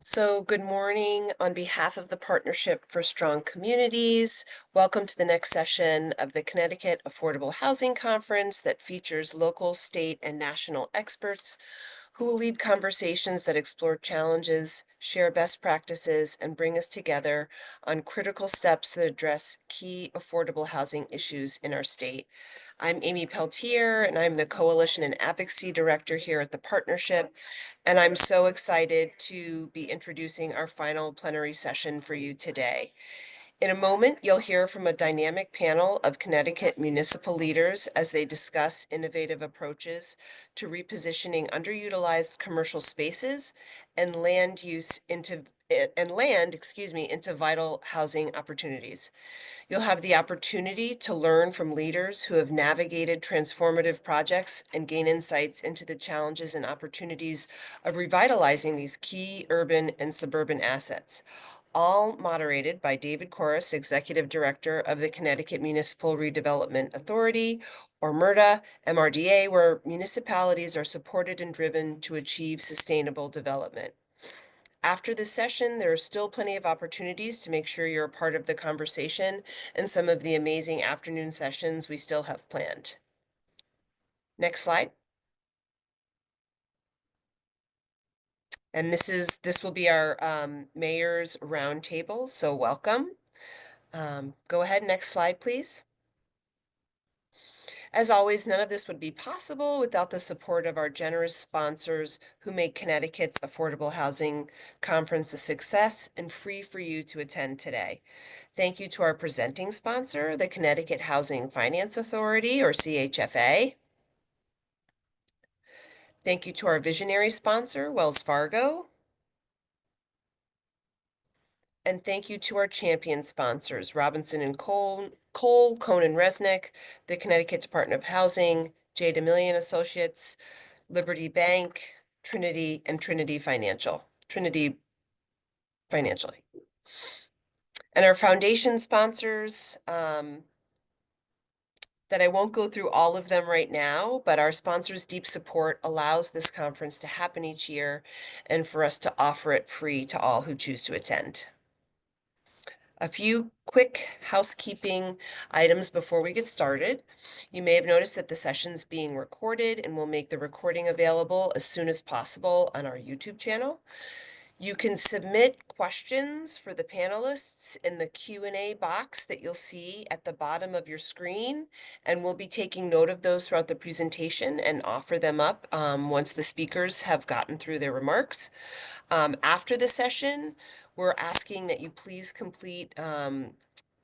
So, good morning. On behalf of the Partnership for Strong Communities, welcome to the next session of the Connecticut Affordable Housing Conference that features local, state, and national experts who will lead conversations that explore challenges, share best practices, and bring us together on critical steps that address key affordable housing issues in our state. I'm Amy Peltier, and I'm the Coalition and Advocacy Director here at the Partnership. And I'm so excited to be introducing our final plenary session for you today. In a moment, you'll hear from a dynamic panel of Connecticut municipal leaders as they discuss innovative approaches to repositioning underutilized commercial spaces and land use into into vital housing opportunities. You'll have the opportunity to learn from leaders who have navigated transformative projects and gain insights into the challenges and opportunities of revitalizing these key urban and suburban assets. All moderated by David Corris, Executive Director of the Connecticut Municipal Redevelopment Authority, or MRDA, MRDA, where municipalities are supported and driven to achieve sustainable development. After this session, there are still plenty of opportunities to make sure you're a part of the conversation and some of the amazing afternoon sessions we still have planned. Next slide. And this will be our mayor's roundtable, so welcome. Go ahead, next slide, please. As always, none of this would be possible without the support of our generous sponsors who make Connecticut's Affordable Housing Conference a success and free for you to attend today. Thank you to our presenting sponsor, the Connecticut Housing Finance Authority, or CHFA. Thank you to our visionary sponsor, Wells Fargo. And thank you to our champion sponsors, Robinson and Cole, Cohn Resnick, the Connecticut Department of Housing, J. DeMillion Associates, Liberty Bank, Trinity, and Trinity Financial. And our foundation sponsors, that I won't go through all of them right now, but our sponsors' deep support allows this conference to happen each year and for us to offer it free to all who choose to attend. A few quick housekeeping items before we get started. You may have noticed that the session's being recorded, and we'll make the recording available as soon as possible on our YouTube channel. You can submit questions for the panelists in the Q&A box that you'll see at the bottom of your screen, and we'll be taking note of those throughout the presentation and offer them up once the speakers have gotten through their remarks. After the session, we're asking that you please complete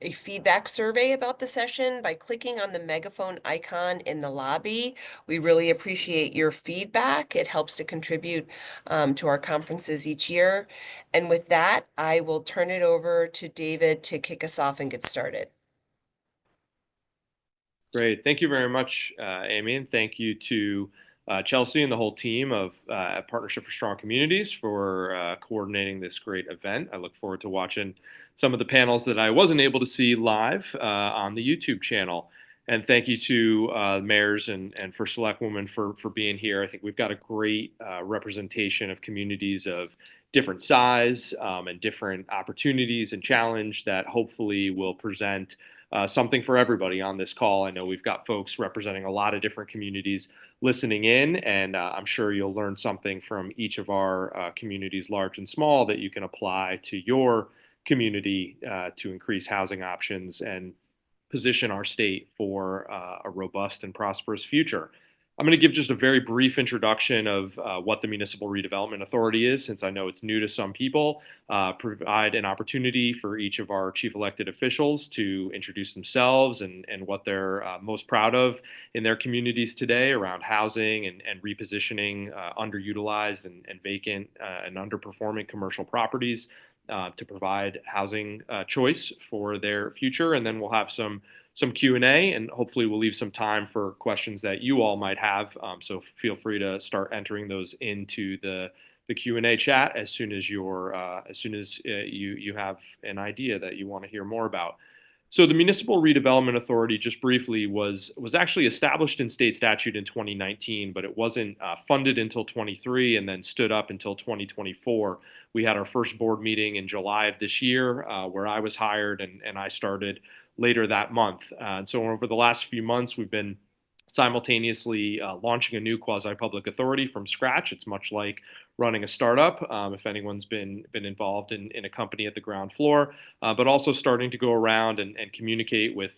a feedback survey about the session by clicking on the megaphone icon in the lobby. We really appreciate your feedback. It helps to contribute to our conferences each year. And with that, I will turn it over to David to kick us off and get started. Great. Thank you very much, Amy, and thank you to Chelsea and the whole team of Partnership for Strong Communities for coordinating this great event. I look forward to watching some of the panels that I wasn't able to see live on the YouTube channel. And thank you to mayors and First Selectwoman for being here. I think we've got a great representation of communities of different size and different opportunities and challenge that hopefully will present something for everybody on this call. I know we've got folks representing a lot of different communities listening in, and I'm sure you'll learn something from each of our communities, large and small, that you can apply to your community to increase housing options and position our state for a robust and prosperous future. I'm going to give just a very brief introduction of what the Municipal Redevelopment Authority is, since I know it's new to some people, provide an opportunity for each of our chief elected officials to introduce themselves and what they're most proud of in their communities today around housing and repositioning underutilized and vacant and underperforming commercial properties to provide housing choice for their future. And then we'll have some Q&A, and hopefully we'll leave some time for questions that you all might have. So feel free to start entering those into the Q&A chat as soon as you have an idea that you want to hear more about. So the Municipal Redevelopment Authority, just briefly, was actually established in state statute in 2019, but it wasn't funded until 23, and then stood up until 2024. We had our first board meeting in July of this year, where I was hired, and I started later that month. And so over the last few months, we've been simultaneously launching a new quasi-public authority from scratch. It's much like running a startup, if anyone's been involved in a company at the ground floor, but also starting to go around and communicate with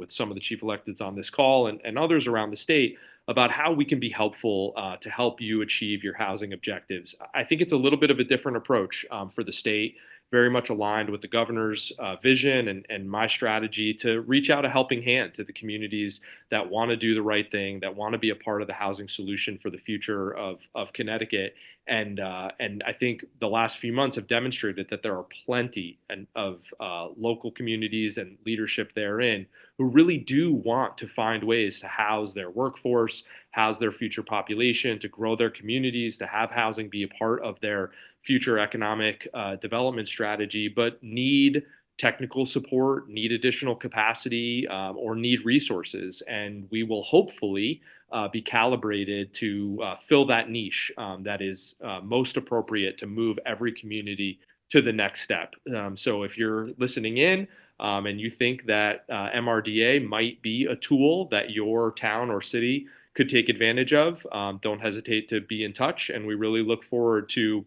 some of the chief electeds on this call and others around the state about how we can be helpful to help you achieve your housing objectives. I think it's a little bit of a different approach for the state, very much aligned with the governor's vision and my strategy to reach out a helping hand to the communities that want to do the right thing, that want to be a part of the housing solution for the future of Connecticut. And I think the last few months have demonstrated that there are plenty of local communities and leadership therein who really do want to find ways to house their workforce, house their future population, to grow their communities, to have housing be a part of their future economic development strategy, but need technical support, need additional capacity, or need resources. And we will hopefully be calibrated to fill that niche that is most appropriate to move every community to the next step. So if you're listening in and you think that MRDA might be a tool that your town or city could take advantage of, don't hesitate to be in touch. And we really look forward to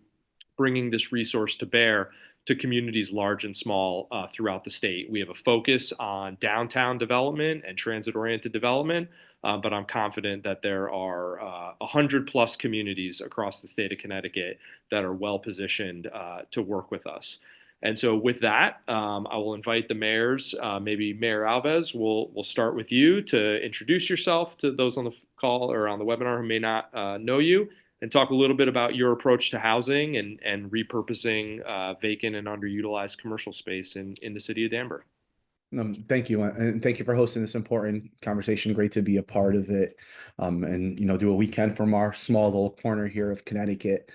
bringing this resource to bear to communities large and small throughout the state. We have a focus on downtown development and transit-oriented development, but I'm confident that there are 100 plus communities across the state of Connecticut that are well positioned to work with us. And so, with that, I will invite the mayors. Maybe Mayor Alves, we'll start with you to introduce yourself to those on the call or on the webinar who may not know you, and talk a little bit about your approach to housing and repurposing vacant and underutilized commercial space in the city of Danbury. Thank you, and thank you for hosting this important conversation. Great to be a part of it, and do a weekend from our small little corner here of Connecticut.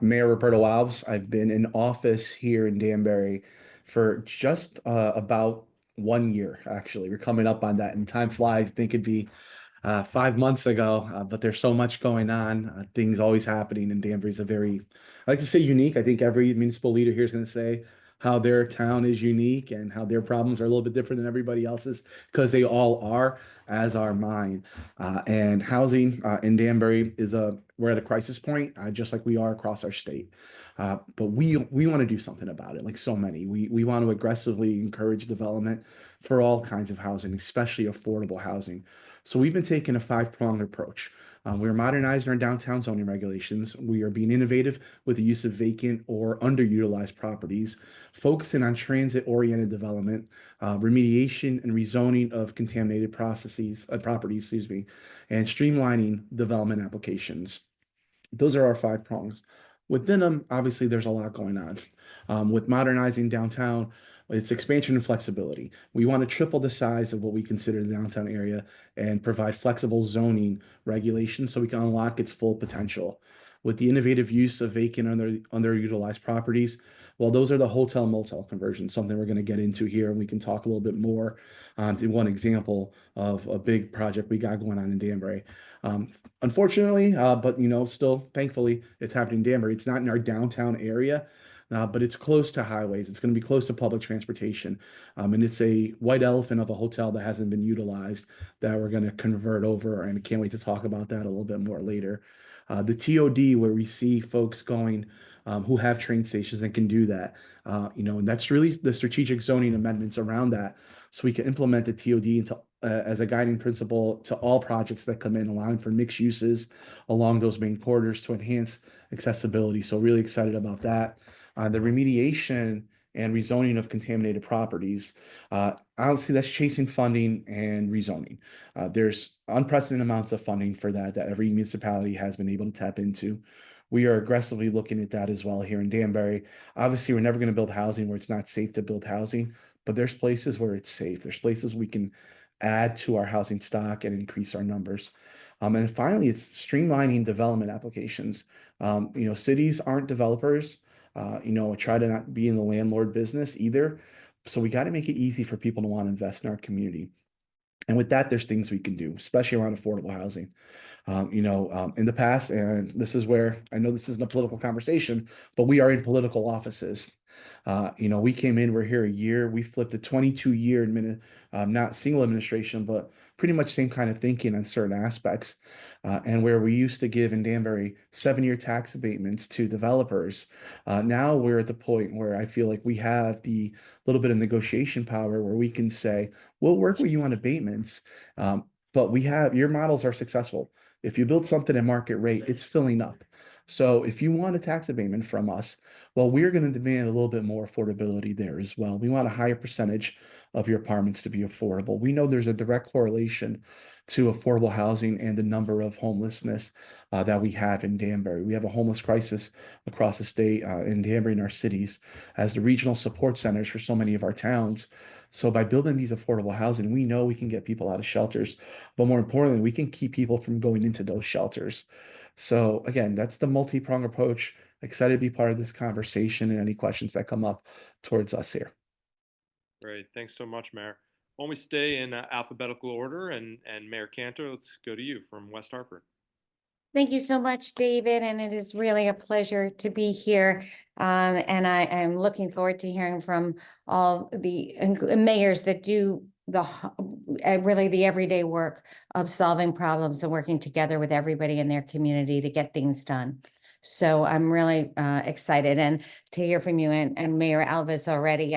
Mayor Roberto Alves, I've been in office here in Danbury for just about 1 year. Actually, we're coming up on that, and time flies. I think it'd be 5 months ago, but there's so much going on. Things always happening, and Danbury's a very, I like to say, unique. I think every municipal leader here is going to say how their town is unique and how their problems are a little bit different than everybody else's, because they all are, as are mine. And housing in Danbury we're at a crisis point, just like we are across our state. But we want to do something about it, like so many. We want to aggressively encourage development for all kinds of housing, especially affordable housing. So we've been taking a five-pronged approach. We're modernizing our downtown zoning regulations. We are being innovative with the use of vacant or underutilized properties, focusing on transit-oriented development, remediation and rezoning of contaminated properties, excuse me, and streamlining development applications. Those are our five prongs. Within them, obviously, there's a lot going on. With modernizing downtown, it's expansion and flexibility. We want to triple the size of what we consider the downtown area and provide flexible zoning regulations so we can unlock its full potential. With the innovative use of vacant underutilized properties, well, those are the hotel motel conversions, something we're going to get into here, and we can talk a little bit more to one example of a big project we got going on in Danbury. Unfortunately, but still thankfully, it's happening in Danbury. It's not in our downtown area, but it's close to highways. It's going to be close to public transportation. And it's a white elephant of a hotel that hasn't been utilized that we're going to convert over. And I can't wait to talk about that a little bit more later. The TOD, where we see folks going who have train stations and can do that, and that's really the strategic zoning amendments around that. So we can implement the TOD into as a guiding principle to all projects that come in, allowing for mixed uses along those main corridors to enhance accessibility. So really excited about that. The remediation and rezoning of contaminated properties. Honestly, that's chasing funding and rezoning. There's unprecedented amounts of funding for that every municipality has been able to tap into. We are aggressively looking at that as well here in Danbury. Obviously, we're never going to build housing where it's not safe to build housing, but there's places where it's safe. There's places we can add to our housing stock and increase our numbers. And finally, it's streamlining development applications. Cities aren't developers. Try to not be in the landlord business either. So we got to make it easy for people to want to invest in our community. And with that, there's things we can do, especially around affordable housing. In the past, and this is where I know this isn't a political conversation, but we are in political offices. We came in, we're here a year, we flipped a 22-year not single administration, but pretty much same kind of thinking on certain aspects. And where we used to give in Danbury 7-year tax abatements to developers, now we're at the point where I feel like we have the little bit of negotiation power where we can say, we'll work with you on abatements. But your models are successful. If you build something at market rate, it's filling up. So if you want a tax abatement from us, well, we're going to demand a little bit more affordability there as well. We want a higher percentage of your apartments to be affordable. We know there's a direct correlation to affordable housing and the number of homelessness that we have in Danbury. We have a homeless crisis across the state in Danbury and our cities as the regional support centers for so many of our towns. So by building these affordable housing, we know we can get people out of shelters, but more importantly, we can keep people from going into those shelters. So again, that's the multi-pronged approach. Excited to be part of this conversation and any questions that come up towards us here. Great. Thanks so much, Mayor. Why don't we stay in alphabetical order, and Mayor Cantor, let's go to you from West Hartford. Thank you so much, David, and it is really a pleasure to be here. And I am looking forward to hearing from all the mayors that do really the everyday work of solving problems and working together with everybody in their community to get things done. So I'm really excited and to hear from you and Mayor Alves already.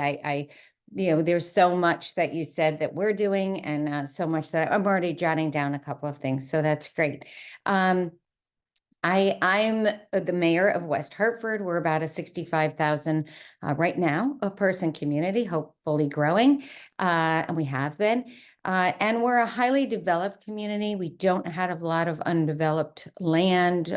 There's so much that you said that we're doing and so much that I'm already jotting down a couple of things. So that's great. I'm the mayor of West Hartford. We're about a 65,000 right now a person community, hopefully growing, and we have been. And we're a highly developed community. We don't have a lot of undeveloped land,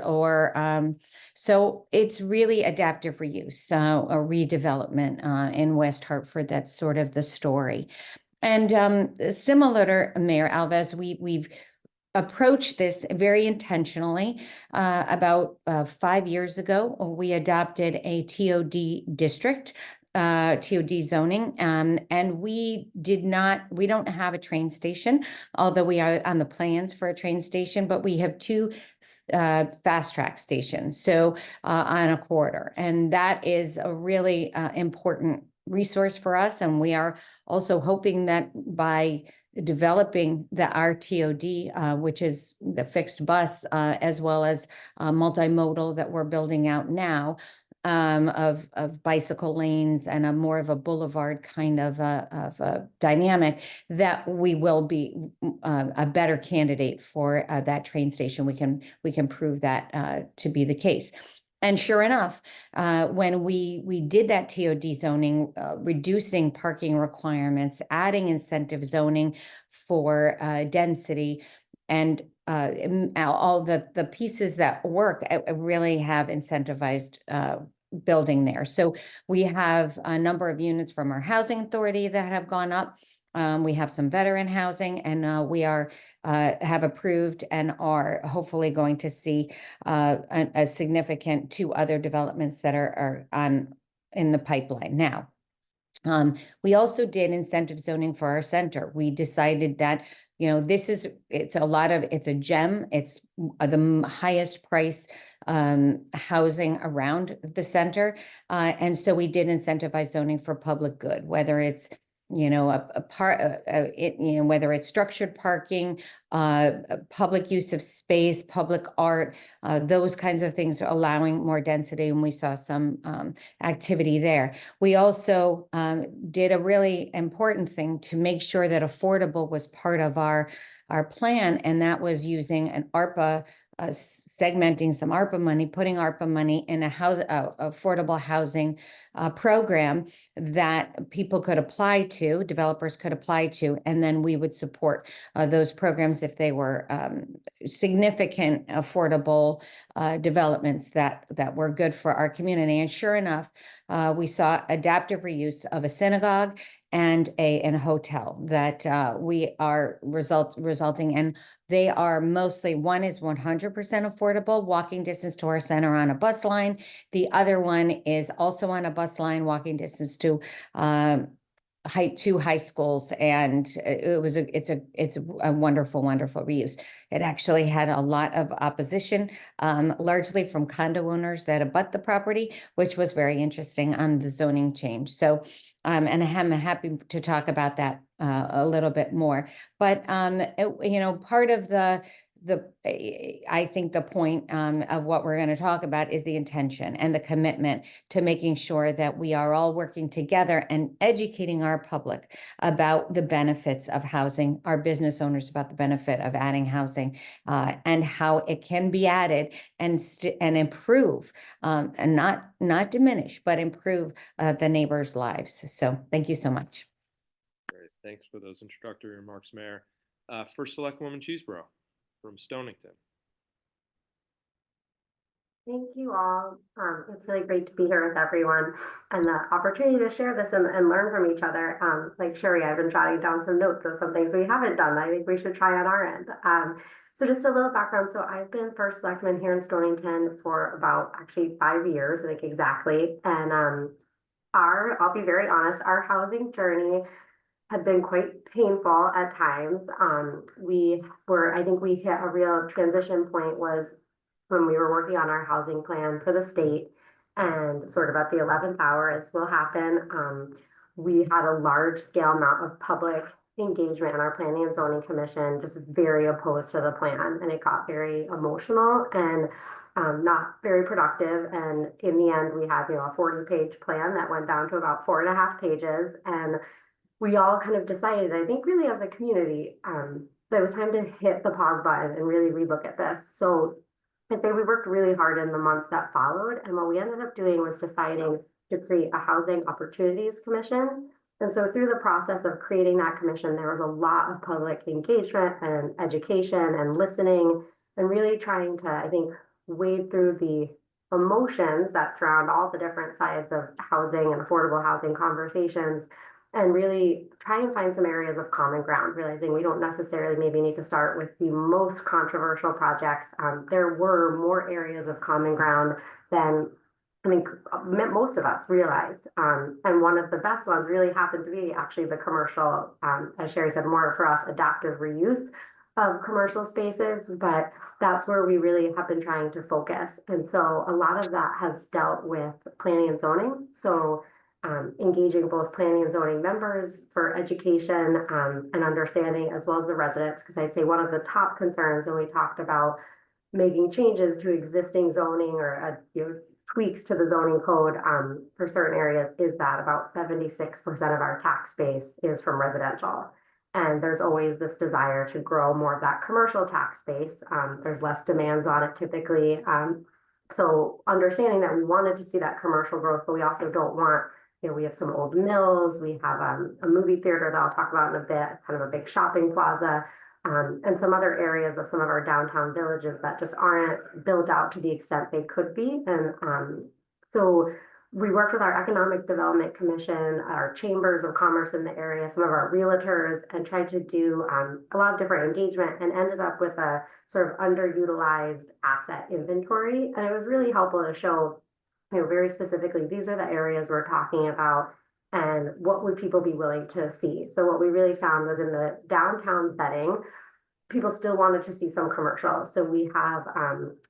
so it's really adaptive reuse, so a redevelopment in West Hartford. That's sort of the story. And similar to Mayor Alves, we've approached this very intentionally. About 5 years ago, we adopted a TOD district, TOD zoning, and we don't have a train station, although we are on the plans for a train station, but we have two fast track stations, so on a corridor, and that is a really important resource for us. And we are also hoping that by developing the RTOD, which is the fixed bus, as well as multimodal that we're building out now, of bicycle lanes and a more of a boulevard kind of a dynamic, that we will be a better candidate for that train station. We can prove that to be the case. And sure enough, when we did that TOD zoning, reducing parking requirements, adding incentive zoning for density, and all the pieces that work really have incentivized building there. So we have a number of units from our housing authority that have gone up. We have some veteran housing, and we have approved and are hopefully going to see a significant 2 other developments that are in the pipeline now. We also did incentive zoning for our center. We decided that, it's a gem. It's the highest price housing around the center. And so we did incentivize zoning for public good, whether it's whether it's structured parking, public use of space, public art, those kinds of things, are allowing more density, and we saw some activity there. We also did a really important thing to make sure that affordable was part of our plan, and that was using an ARPA, segmenting some ARPA money, putting ARPA money in a affordable housing program that people could apply to, developers could apply to, and then we would support those programs if they were significant affordable developments that were good for our community. And sure enough, we saw adaptive reuse of a synagogue and a hotel that we are resulting in. They are mostly, one is 100% affordable, walking distance to our center on a bus line. The other one is also on a bus line, walking distance to two high schools, and it's a wonderful, wonderful reuse. It actually had a lot of opposition, largely from condo owners that abut the property, which was very interesting on the zoning change. So, and I'm happy to talk about that a little bit more. But part of I think the point of what we're going to talk about is the intention and the commitment to making sure that we are all working together and educating our public about the benefits of housing, our business owners about the benefit of adding housing, and how it can be added and improve, and not diminish, but improve the neighbors' lives. So thank you so much. Great. Thanks for those introductory remarks, Mayor. First Selectwoman Cheeseborough from Stonington. Thank you all. It's really great to be here with everyone and the opportunity to share this and learn from each other. Like Sherry, I've been jotting down some notes of some things we haven't done that I think we should try on our end. So just a little background. So I've been first selectman here in Stonington for about actually 5 years, I think exactly. And I'll be very honest, our housing journey had been quite painful at times. I think we hit a real transition point was when we were working on our housing plan for the state, and sort of at the 11th hour, as will happen, we had a large scale amount of public engagement in our planning and zoning commission, just very opposed to the plan, and it got very emotional and not very productive. And in the end, we had a 40-page plan that went down to about 4.5 pages, and we all kind of decided, I think really as a community, that it was time to hit the pause button and really relook at this. So I'd say we worked really hard in the months that followed, and what we ended up doing was deciding to create a Housing Opportunities Commission. And so through the process of creating that commission, there was a lot of public engagement and education and listening, and really trying to, I think, wade through the emotions that surround all the different sides of housing and affordable housing conversations, and really try and find some areas of common ground, realizing we don't necessarily maybe need to start with the most controversial projects. There were more areas of common ground than I think most of us realized. And one of the best ones really happened to be actually the commercial, as Sherry said, more for us, adaptive reuse of commercial spaces, but that's where we really have been trying to focus. And so a lot of that has dealt with planning and zoning. So engaging both planning and zoning members for education and understanding, as well as the residents, because I'd say one of the top concerns when we talked about making changes to existing zoning or tweaks to the zoning code for certain areas is that about 76% of our tax base is from residential. And there's always this desire to grow more of that commercial tax base. There's less demands on it typically. So understanding that we wanted to see that commercial growth, but we also don't want, we have some old mills, we have a movie theater that I'll talk about in a bit, kind of a big shopping plaza, and some other areas of some of our downtown villages that just aren't built out to the extent they could be. And so we worked with our Economic Development Commission, our chambers of commerce in the area, some of our realtors, and tried to do a lot of different engagement, and ended up with a sort of underutilized asset inventory. And it was really helpful to show, very specifically, these are the areas we're talking about, and what would people be willing to see. So what we really found was in the downtown setting, people still wanted to see some commercial. So we have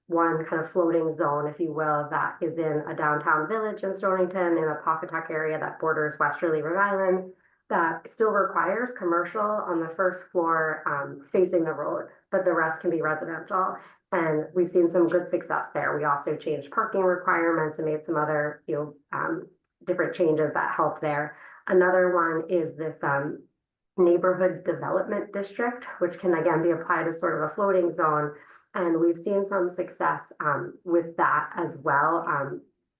one kind of floating zone, if you will, that is in a downtown village in Stonington, in a Pawcatuck area that borders Westerly, Rhode Island, that still requires commercial on the first floor facing the road, but the rest can be residential. And we've seen some good success there. We also changed parking requirements and made some other, different changes that help there. Another one is this neighborhood development district, which can again be applied as sort of a floating zone. And we've seen some success with that as well,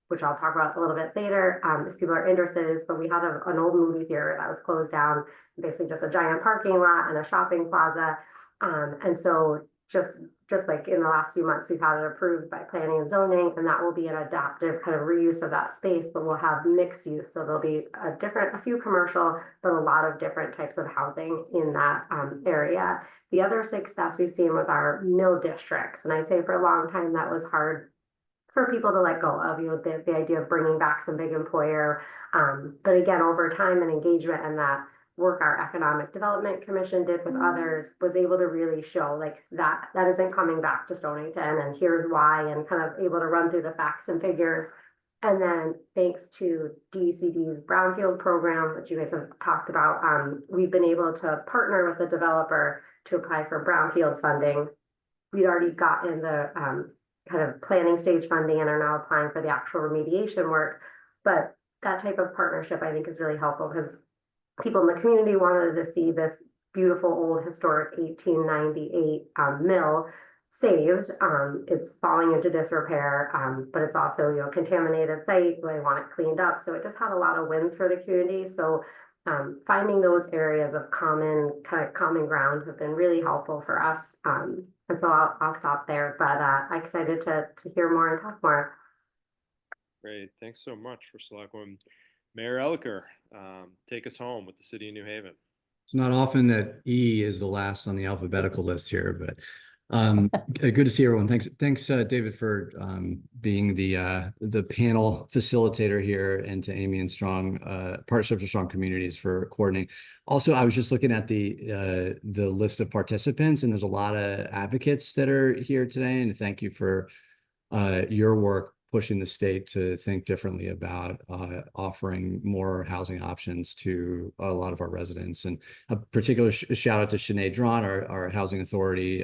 which I'll talk about a little bit later if people are interested. But we had an old movie theater that was closed down, basically just a giant parking lot and a shopping plaza. And so just like in the last few months, we've had it approved by planning and zoning, and that will be an adaptive kind of reuse of that space, but we'll have mixed use. So there'll be a few commercial, but a lot of different types of housing in that area. The other success we've seen with our mill districts, and I'd say for a long time that was hard for people to let go of, the idea of bringing back some big employer. But again, over time and engagement and that work our Economic Development Commission did with others was able to really show like that isn't coming back to Stonington, and here's why, and kind of able to run through the facts and figures. And then thanks to DCD's Brownfield program, which you guys have talked about, we've been able to partner with a developer to apply for Brownfield funding. We'd already gotten the kind of planning stage funding and are now applying for the actual remediation work. But that type of partnership, I think, is really helpful because people in the community wanted to see this beautiful old historic 1898 mill saved. It's falling into disrepair, but it's also, contaminated site. They want it cleaned up. So it just had a lot of wins for the community. So finding those areas of common ground have been really helpful for us. And so I'll stop there, but I'm excited to hear more and talk more. Great. Thanks so much for Selectwoman. Mayor Elicker, take us home with the city of New Haven. It's not often that E is the last on the alphabetical list here, but good to see everyone. Thanks, David, for being the panel facilitator here, and to Amy and Strong Partnership for Strong Communities for coordinating. Also, I was just looking at the list of participants, and there's a lot of advocates that are here today, and thank you for your work pushing the state to think differently about offering more housing options to a lot of our residents. And a particular shout out to Sinead Drawn, our housing authority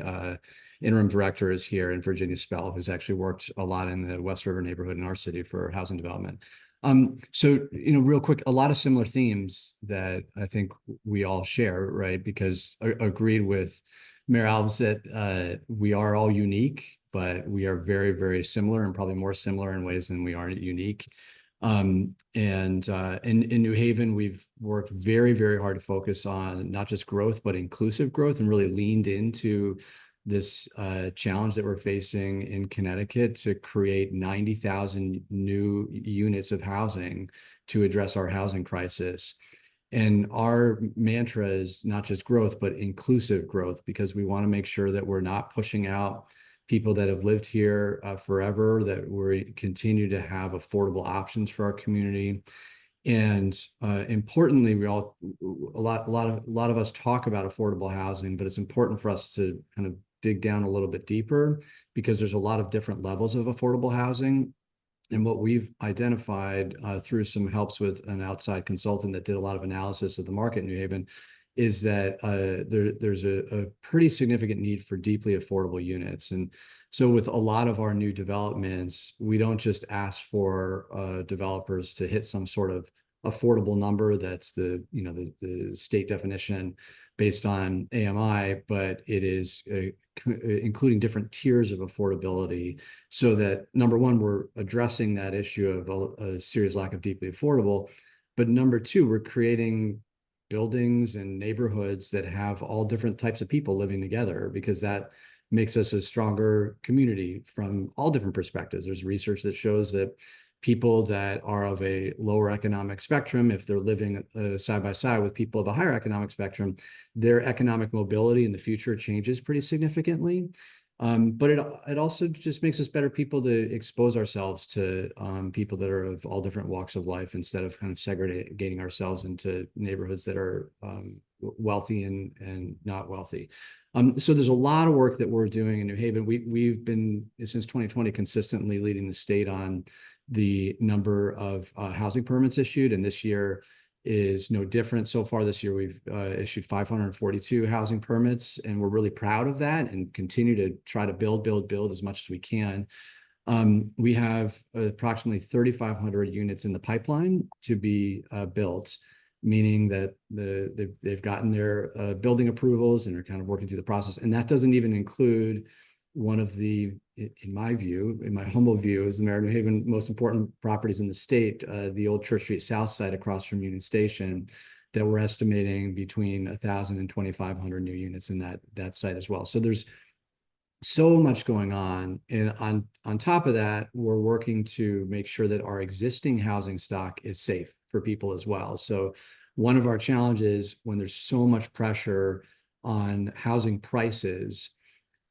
interim director is here, and Virginia Spell, who's actually worked a lot in the West River neighborhood in our city for housing development. So, real quick, a lot of similar themes that I think we all share, right? Because agreed with Mayor Alves that we are all unique, but we are very, very similar, and probably more similar in ways than we are unique. And in New Haven, we've worked very, very hard to focus on not just growth, but inclusive growth, and really leaned into this challenge that we're facing in Connecticut to create 90,000 new units of housing to address our housing crisis. And our mantra is not just growth, but inclusive growth, because we want to make sure that we're not pushing out people that have lived here forever, that we continue to have affordable options for our community. And importantly, a lot of us talk about affordable housing, but it's important for us to kind of dig down a little bit deeper, because there's a lot of different levels of affordable housing. And what we've identified through some helps with an outside consultant that did a lot of analysis of the market in New Haven is that there's a pretty significant need for deeply affordable units. And so with a lot of our new developments, we don't just ask for developers to hit some sort of affordable number that's the state definition based on AMI, but it is including different tiers of affordability, so that number one, we're addressing that issue of a serious lack of deeply affordable, but number two, we're creating buildings and neighborhoods that have all different types of people living together, because that makes us a stronger community from all different perspectives. There's research that shows that people that are of a lower economic spectrum, if they're living side by side with people of a higher economic spectrum, their economic mobility in the future changes pretty significantly. But it also just makes us better people to expose ourselves to people that are of all different walks of life, instead of kind of segregating ourselves into neighborhoods that are wealthy and not wealthy. So there's a lot of work that we're doing in New Haven. We've been, since 2020, consistently leading the state on the number of housing permits issued, and this year is no different. So far this year, we've issued 542 housing permits, and we're really proud of that, and continue to try to build as much as we can. We have approximately 3,500 units in the pipeline to be built, meaning that they've gotten their building approvals and are kind of working through the process. And that doesn't even include one of the, in my humble view, is the Mayor of New Haven most important properties in the state, the old Church Street South side across from Union Station, that we're estimating between 1,000 and 2,500 new units in that site as well. So there's so much going on. And on top of that, we're working to make sure that our existing housing stock is safe for people as well. So one of our challenges, when there's so much pressure on housing prices,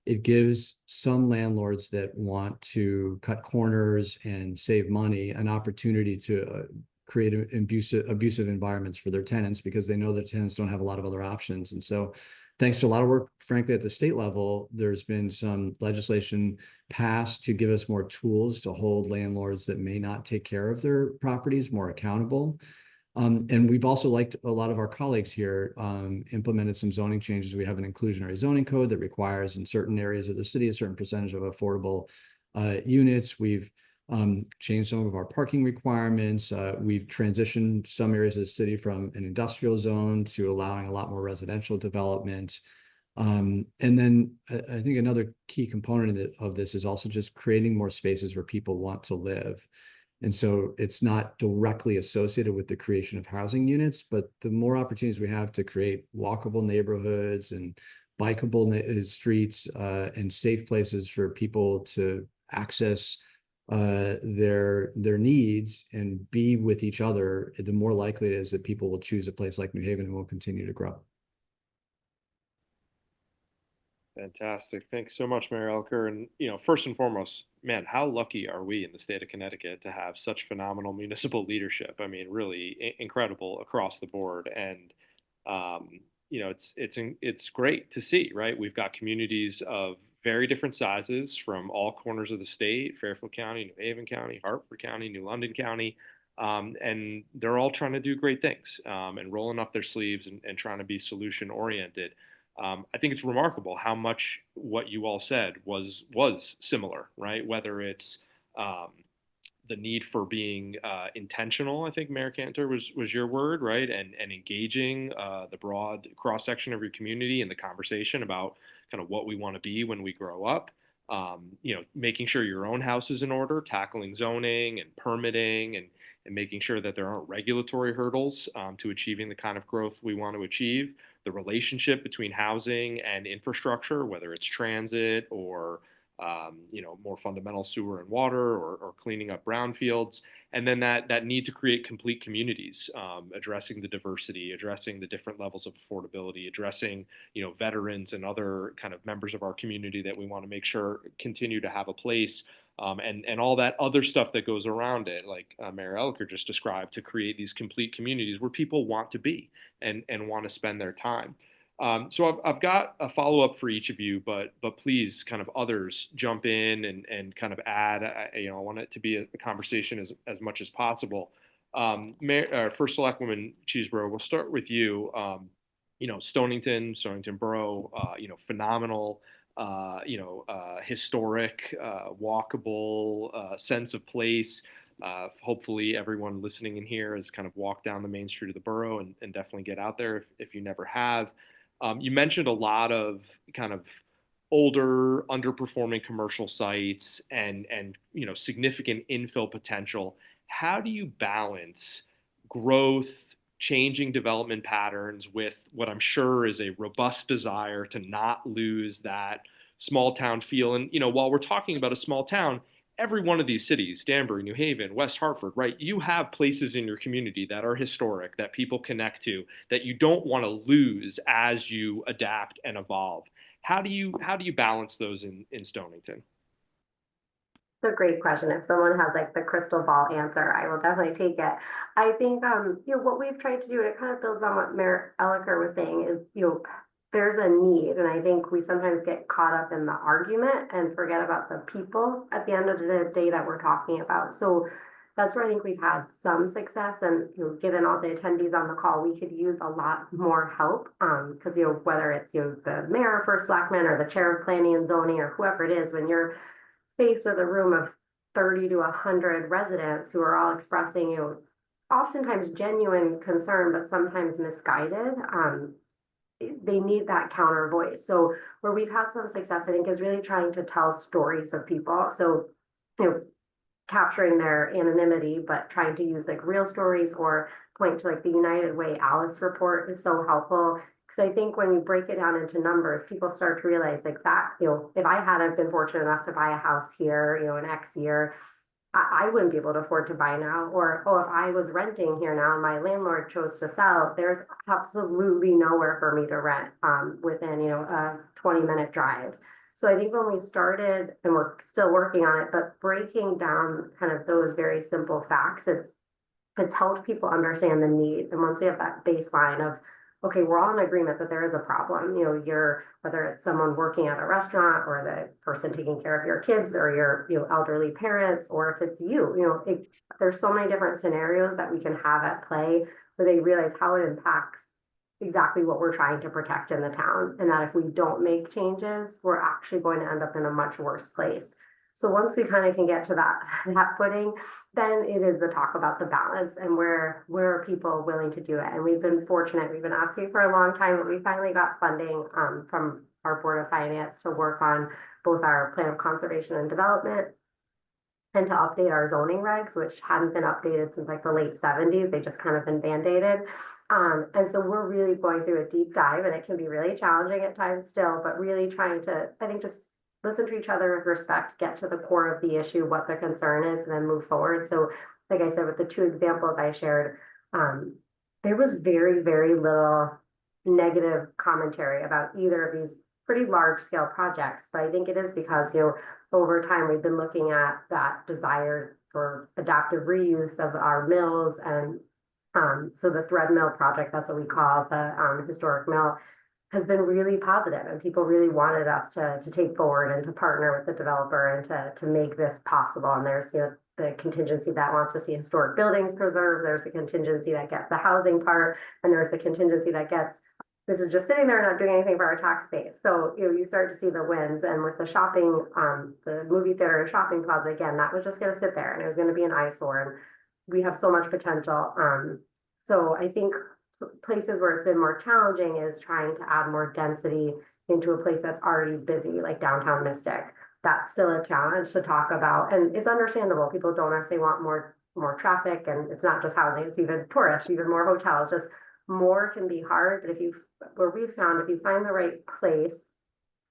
it gives some landlords that want to cut corners and save money an opportunity to create abusive environments for their tenants, because they know their tenants don't have a lot of other options. And so thanks to a lot of work, frankly, at the state level, there's been some legislation passed to give us more tools to hold landlords that may not take care of their properties more accountable. And we've also, liked a lot of our colleagues here, implemented some zoning changes. We have an inclusionary zoning code that requires in certain areas of the city a certain percentage of affordable units. We've changed some of our parking requirements. We've transitioned some areas of the city from an industrial zone to allowing a lot more residential development. And then I think another key component of this is also just creating more spaces where people want to live. And so it's not directly associated with the creation of housing units, but the more opportunities we have to create walkable neighborhoods and bikeable streets and safe places for people to access their needs and be with each other, the more likely it is that people will choose a place like New Haven and will continue to grow. Fantastic. Thanks so much, Mayor Elker. And, first and foremost, man, how lucky are we in the state of Connecticut to have such phenomenal municipal leadership? I mean, really incredible across the board. And, it's great to see, right? We've got communities of very different sizes from all corners of the state: Fairfield County, New Haven County, Hartford County, New London County. And they're all trying to do great things, and rolling up their sleeves and trying to be solution oriented. I think it's remarkable how much what you all said was similar, right? Whether it's um, the need for being intentional. I think Mayor Cantor was your word, right? And engaging the broad cross section of your community in the conversation about kind of what we want to be when we grow up. Making sure your own house is in order, tackling zoning and permitting, and making sure that there aren't regulatory hurdles to achieving the kind of growth we want to achieve. The relationship between housing and infrastructure, whether it's transit or more fundamental sewer and water, or cleaning up brownfields, and then that need to create complete communities, addressing the diversity, addressing the different levels of affordability, addressing veterans and other kind of members of our community that we want to make sure continue to have a place, and all that other stuff that goes around it, like Mayor Elker just described, to create these complete communities where people want to be and want to spend their time. So I've got a follow up for each of you, but please, kind of others, jump in and kind of add. I want it to be a conversation as much as possible. First Selectwoman Cheeseborough, we'll start with you. Stonington Borough, phenomenal, historic, walkable sense of place. Hopefully everyone listening in here has kind of walked down the main street of the borough, and definitely get out there if you never have. You mentioned a lot of kind of older, underperforming commercial sites and significant infill potential. How do you balance growth, changing development patterns, with what I'm sure is a robust desire to not lose that small town feel? And while we're talking about a small town, every one of these cities, Danbury, New Haven, West Hartford, right? You have places in your community that are historic, that people connect to, that you don't want to lose as you adapt and evolve. How do you balance those in Stonington? It's a great question. If someone has like the crystal ball answer, I will definitely take it. I think what we've tried to do, and it kind of builds on what Mayor Elliker was saying, is there's a need, and I think we sometimes get caught up in the argument and forget about the people at the end of the day that we're talking about. So that's where I think we've had some success, and given all the attendees on the call, we could use a lot more help, because whether it's the mayor, first selectman, or the chair of planning and zoning, or whoever it is, when you're faced with a room of 30 to 100 residents who are all expressing oftentimes genuine concern, but sometimes misguided, they need that counter voice. So where we've had some success, I think, is really trying to tell stories of people. So, capturing their anonymity, but trying to use like real stories, or point to like the United Way Alice report is so helpful. Because I think when you break it down into numbers, people start to realize like that, if I hadn't been fortunate enough to buy a house here, in X year, I wouldn't be able to afford to buy now. Or, oh, if I was renting here now and my landlord chose to sell, there's absolutely nowhere for me to rent within, a 20-minute drive. So I think when we started, and we're still working on it, but breaking down kind of those very simple facts, it's helped people understand the need. And once we have that baseline of, okay, we're all in agreement that there is a problem, whether it's someone working at a restaurant or the person taking care of your kids or your, elderly parents, or if it's there's so many different scenarios that we can have at play where they realize how it impacts exactly what we're trying to protect in the town. And that if we don't make changes, we're actually going to end up in a much worse place. So once we kind of can get to that footing, then it is the talk about the balance and where are people willing to do it. And we've been fortunate. We've been asking for a long time, but we finally got funding from our Board of Finance to work on both our plan of conservation and development and to update our zoning regs, which hadn't been updated since like the late 70s. They just kind of been band-aided. And so we're really going through a deep dive, and it can be really challenging at times still, but really trying to, I think, just listen to each other with respect, get to the core of the issue, what the concern is, and then move forward. So like I said, with the 2 examples I shared, there was very, very little negative commentary about either of these pretty large scale projects. But I think it is because, over time, we've been looking at that desire for adaptive reuse of our mills. And so the thread mill project, that's what we call the historic mill, has been really positive, and people really wanted us to take forward and to partner with the developer and to make this possible. And there's the contingency that wants to see historic buildings preserved. There's the contingency that gets the housing part, and there's the contingency that gets this is just sitting there not doing anything for our tax base. So you start to see the wins. And with the shopping, the movie theater and shopping plaza, again, that was just going to sit there and it was going to be an eyesore. And we have so much potential. So I think places where it's been more challenging is trying to add more density into a place that's already busy, like downtown Mystic. That's still a challenge to talk about, and it's understandable. People don't necessarily want more traffic, and it's not just housing; it's even tourists, even more hotels. Just more can be hard, but where we found, if you find the right place,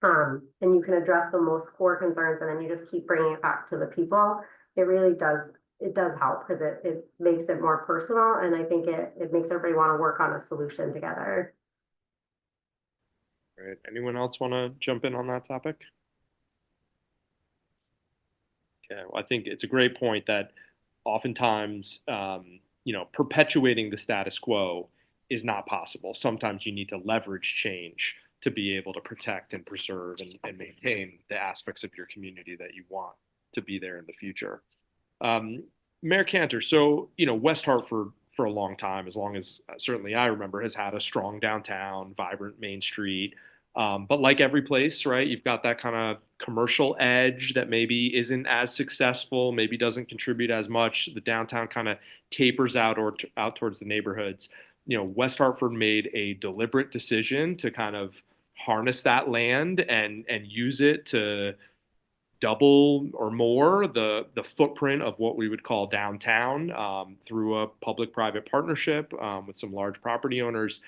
and you can address the most core concerns, and then you just keep bringing it back to the people, it really does. It does help because it makes it more personal, and I think it makes everybody want to work on a solution together. Right. Anyone else want to jump in on that topic? Okay. Well, I think it's a great point that oftentimes, perpetuating the status quo is not possible. Sometimes you need to leverage change to be able to protect and preserve and maintain the aspects of your community that you want to be there in the future. Mayor Cantor, so, West Hartford for a long time, as long as certainly I remember, has had a strong downtown, vibrant Main Street. But like every place, right, you've got that kind of commercial edge that maybe isn't as successful, maybe doesn't contribute as much. The downtown kind of tapers out or out towards the neighborhoods. West Hartford made a deliberate decision to kind of harness that land and use it to double or more the footprint of what we would call downtown through a public-private partnership with some large property owners.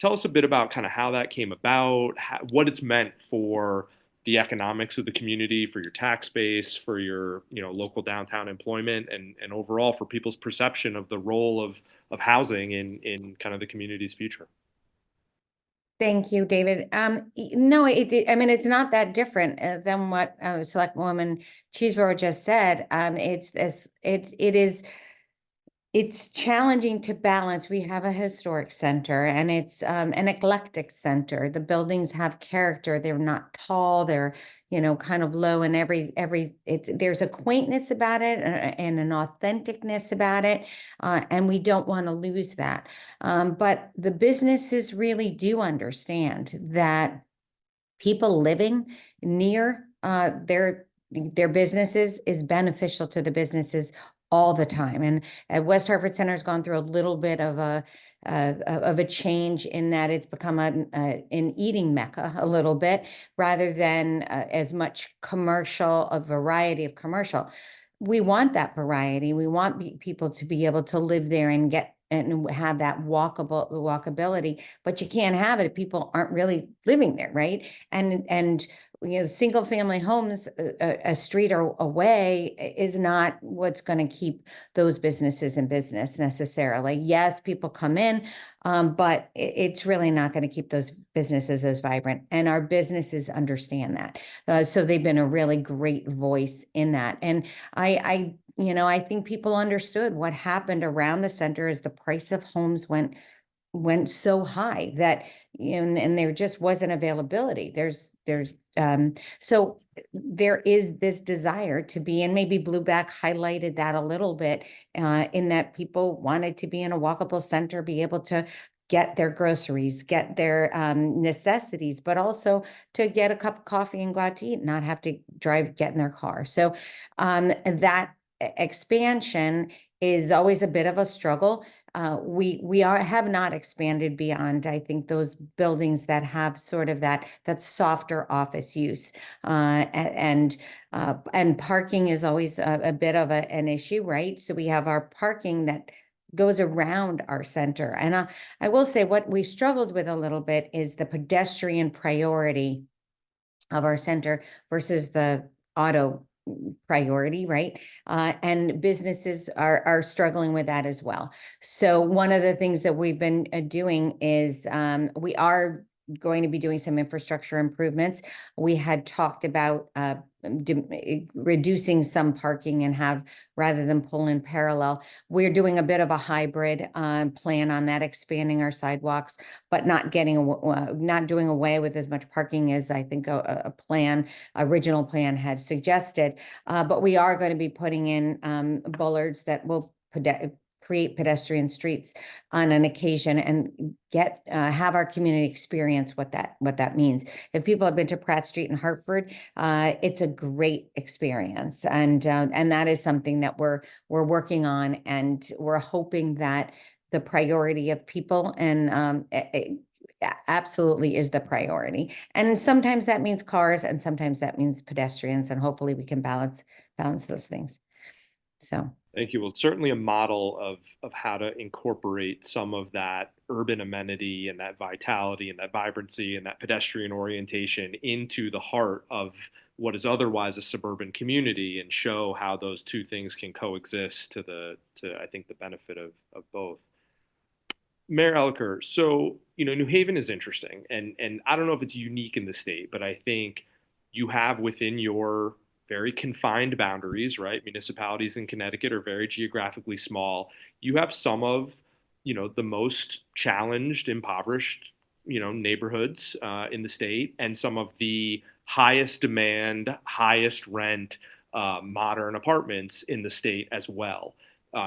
Tell us a bit about kind of how that came about, what it's meant for the economics of the community, for your tax base, for your local downtown employment, and overall for people's perception of the role of housing in kind of the community's future. Thank you, David. No, I mean, it's not that different than what Selectwoman Cheeseborough just said. It's challenging to balance. We have a historic center, and it's an eclectic center. The buildings have character. They're not tall. They're kind of low, and there's a quaintness about it and an authenticness about it, and we don't want to lose that. But the businesses really do understand that people living near their businesses is beneficial to the businesses all the time. And West Hartford Center has gone through a little bit of a change in that it's become an eating mecca a little bit, rather than as much a variety of commercial. We want that variety. We want people to be able to live there and get and have that walkability, but you can't have it if people aren't really living there, right? And single family homes a street or away is not what's going to keep those businesses in business necessarily. Yes, people come in, but it's really not going to keep those businesses as vibrant. And our businesses understand that. So they've been a really great voice in that. And I think people understood what happened around the center as the price of homes went so high that and there just wasn't availability. So there is this desire to be, and maybe Blueback highlighted that a little bit, in that people wanted to be in a walkable center, be able to get their groceries, get their necessities, but also to get a cup of coffee and go out to eat, not have to get in their car. So that expansion is always a bit of a struggle. We have not expanded beyond, I think, those buildings that have sort of that softer office use, and parking is always a bit of an issue, right? So we have our parking that goes around our center, and I will say what we struggled with a little bit is the pedestrian priority of our center versus the auto priority, right? And businesses are struggling with that as well. So one of the things that we've been doing is we are going to be doing some infrastructure improvements. We had talked about reducing some parking and rather than pull in parallel. We're doing a bit of a hybrid plan on that, expanding our sidewalks, but not doing away with as much parking as I think original plan had suggested. But we are going to be putting in bollards that will create pedestrian streets on an occasion and have our community experience what that means. If people have been to Pratt Street in Hartford, it's a great experience, and that is something that we're working on, and we're hoping that the priority of people and absolutely is the priority. And sometimes that means cars, and sometimes that means pedestrians, and hopefully we can balance those things. So. Thank you. Well, it's certainly a model of how to incorporate some of that urban amenity and that vitality and that vibrancy and that pedestrian orientation into the heart of what is otherwise a suburban community, and show how those two things can coexist to I think the benefit of both. Mayor Elker, so New Haven is interesting, and I don't know if it's unique in the state, but I think you have within your very confined boundaries, right? Municipalities in Connecticut are very geographically small. You have some of the most challenged, impoverished neighborhoods in the state, and some of the highest demand, highest rent modern apartments in the state as well.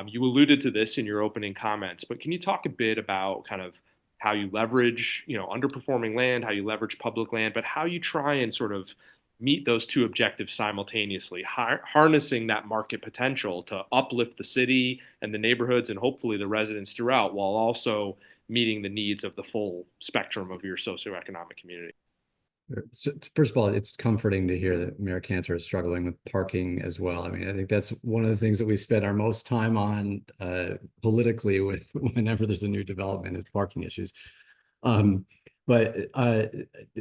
You alluded to this in your opening comments, but can you talk a bit about kind of how you leverage, underperforming land, how you leverage public land, but how you try and sort of meet those two objectives simultaneously, harnessing that market potential to uplift the city and the neighborhoods and hopefully the residents throughout, while also meeting the needs of the full spectrum of your socioeconomic community? So first of all, it's comforting to hear that Mayor Cantor is struggling with parking as well. I mean, I think that's one of the things that we spend our most time on politically with whenever there's a new development is parking issues.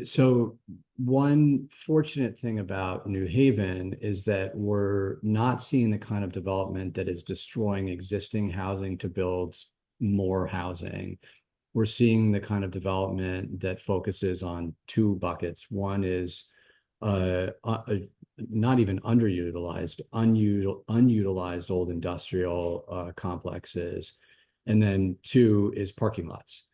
So one fortunate thing about New Haven is that we're not seeing the kind of development that is destroying existing housing to build more housing. We're seeing the kind of development that focuses on two buckets. One is not even underutilized, unutilized old industrial complexes. And then two is parking lots.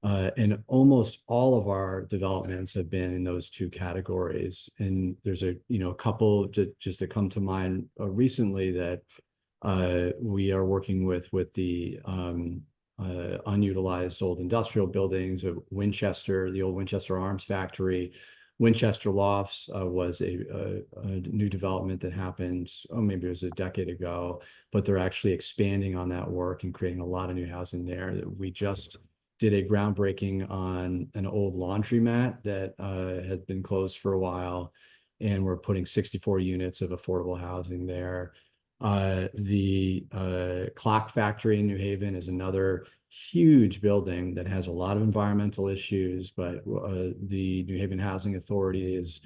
And almost all of our developments have been in those two categories. And there's a couple just that come to mind recently that we are working with the unutilized old industrial buildings of Winchester, the old Winchester Arms Factory. Winchester Lofts was a new development that happened, maybe it was a decade ago, but they're actually expanding on that work and creating a lot of new housing there. We just did a groundbreaking on an old laundromat that had been closed for a while, and we're putting 64 units of affordable housing there. The clock factory in New Haven is another huge building that has a lot of environmental issues, but the New Haven Housing Authority is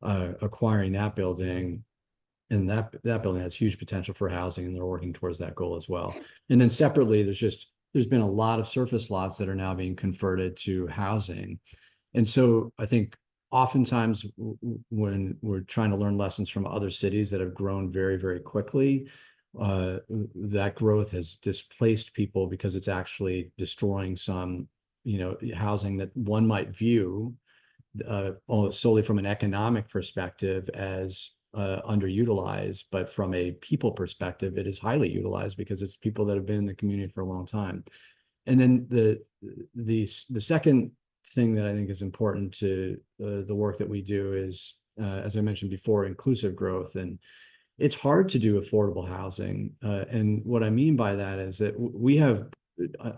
acquiring that building, and that building has huge potential for housing, and they're working towards that goal as well. And then separately, there's been a lot of surface lots that are now being converted to housing. And so I think oftentimes when we're trying to learn lessons from other cities that have grown very, very quickly, that growth has displaced people because it's actually destroying some, housing that one might view solely from an economic perspective as underutilized, but from a people perspective, it is highly utilized because it's people that have been in the community for a long time. And then the second thing that I think is important to the work that we do is, as I mentioned before, inclusive growth. And it's hard to do affordable housing. And what I mean by that is that we have,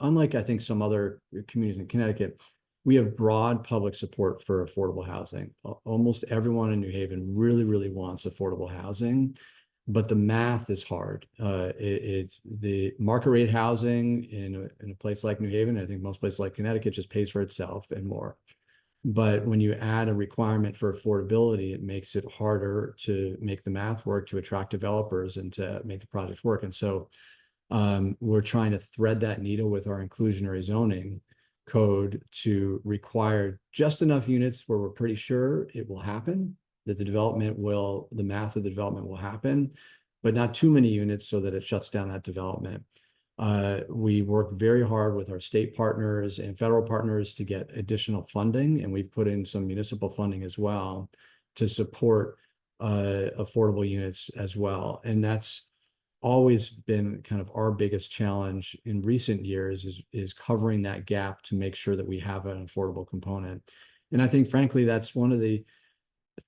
unlike I think some other communities in Connecticut, we have broad public support for affordable housing. Almost everyone in New Haven really, really wants affordable housing, but the math is hard. It's the market rate housing in a place like New Haven, I think most places like Connecticut, just pays for itself and more. But when you add a requirement for affordability, it makes it harder to make the math work, to attract developers and to make the projects work. And so we're trying to thread that needle with our inclusionary zoning code to require just enough units where we're pretty sure it will happen, that the math of the development will happen, but not too many units so that it shuts down that development. We work very hard with our state partners and federal partners to get additional funding, and we've put in some municipal funding as well to support affordable units as well. And that's always been kind of our biggest challenge in recent years is covering that gap to make sure that we have an affordable component. And I think, frankly, that's one of the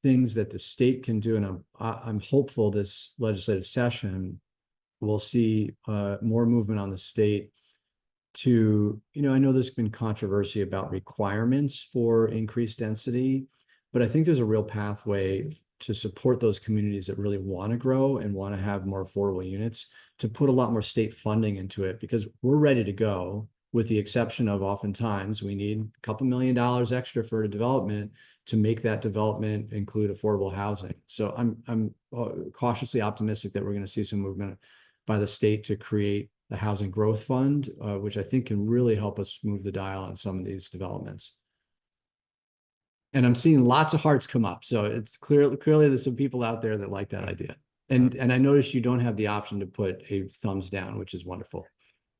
things that the state can do. And I'm hopeful this legislative session we'll see more movement on the state to, I know there's been controversy about requirements for increased density, but I think there's a real pathway to support those communities that really want to grow and want to have more affordable units, to put a lot more state funding into it, because we're ready to go, with the exception of oftentimes we need a couple $1 million extra for a development to make that development include affordable housing. So I'm cautiously optimistic that we're going to see some movement by the state to create the housing growth fund, which I think can really help us move the dial on some of these developments. And I'm seeing lots of hearts come up. So it's clearly there's some people out there that like that idea. And I noticed you don't have the option to put a thumbs down, which is wonderful.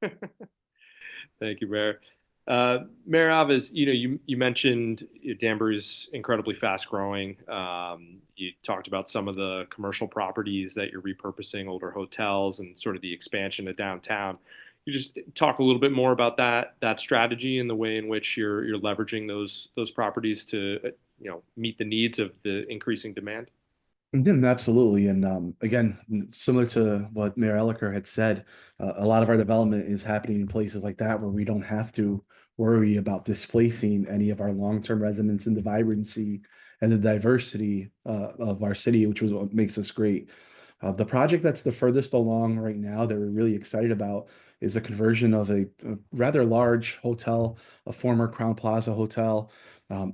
Thank you, Mayor. Mayor Alves, you mentioned Danbury's incredibly fast growing. You talked about some of the commercial properties that you're repurposing, older hotels, and sort of the expansion of downtown. You just talk a little bit more about that strategy and the way in which you're leveraging those properties to meet the needs of the increasing demand. Yeah, absolutely. And again, similar to what Mayor Elicker had said, a lot of our development is happening in places like that where we don't have to worry about displacing any of our long-term residents in the vibrancy and the diversity of our city, which was what makes us great. The project that's the furthest along right now that we're really excited about is the conversion of a rather large hotel, a former Crown Plaza hotel.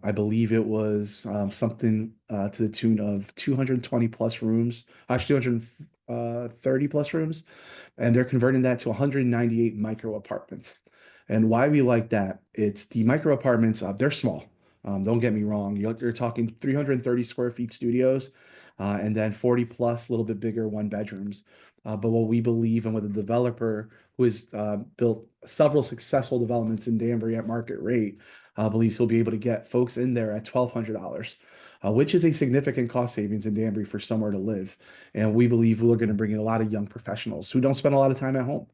I believe it was something to the tune of 220 plus rooms, actually 230 plus rooms, and they're converting that to 198 micro apartments. And why we like that, it's the micro apartments, they're small. Don't get me wrong, you're talking 330 square feet studios, and then 40 plus, a little bit bigger one bedrooms. But what we believe and what the developer who has built several successful developments in Danbury at market rate believes he'll be able to get folks in there at $1,200, which is a significant cost savings in Danbury for somewhere to live. And we believe we're going to bring in a lot of young professionals who don't spend a lot of time at home.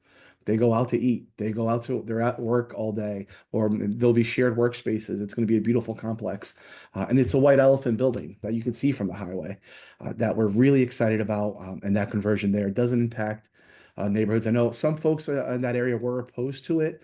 They go out to eat. They're at work all day, or there'll be shared workspaces. It's going to be a beautiful complex. And it's a white elephant building that you can see from the highway that we're really excited about. And that conversion there doesn't impact neighborhoods. I know some folks in that area were opposed to it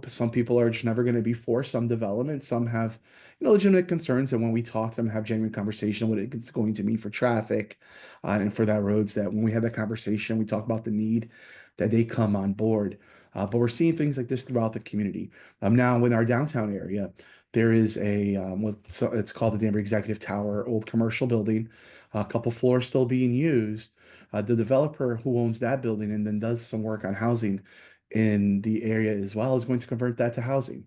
Some people are just never going to be for some development. Some have, legitimate concerns. And when we talk to them, have genuine conversation, what it's going to mean for traffic, and for that roads, that when we have that conversation, we talk about the need that they come on board. But we're seeing things like this throughout the community. Now in our downtown area, there is it's called the Danbury Executive Tower, old commercial building, a couple floors still being used. The developer who owns that building and then does some work on housing in the area as well is going to convert that to housing.